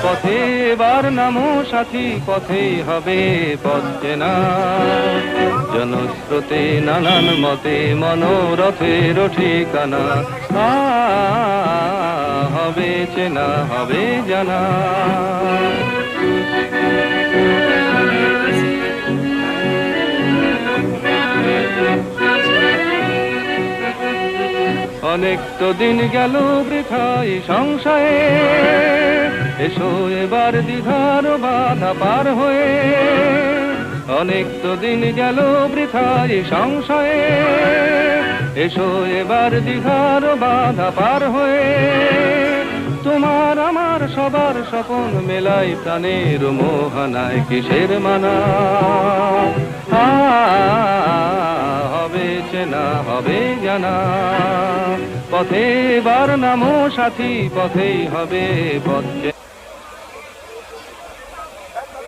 পথে এবার নামো সাথী, পথেই হবে পথ চেনা। জনস্রোতে নানান মতে মনোরথের ঠিকানা, হবে চেনা হবে জানা। অনেক তো দিন গেল বৃথাই সংশয়ে, এসো এবার দ্বিধার বাধা পার হয়ে। অনেক তো দিন গেল বৃথাই সংশয়ে, এসো এবার দ্বিধার বাধা পার হয়ে। তোমার আমার সবার স্বপন মেলাই প্রাণের মোহনায় কিসের মানা। হবে চেনা হবে জানা, পথে এবার নামো সাথী, পথেই হবে পথ চেনা।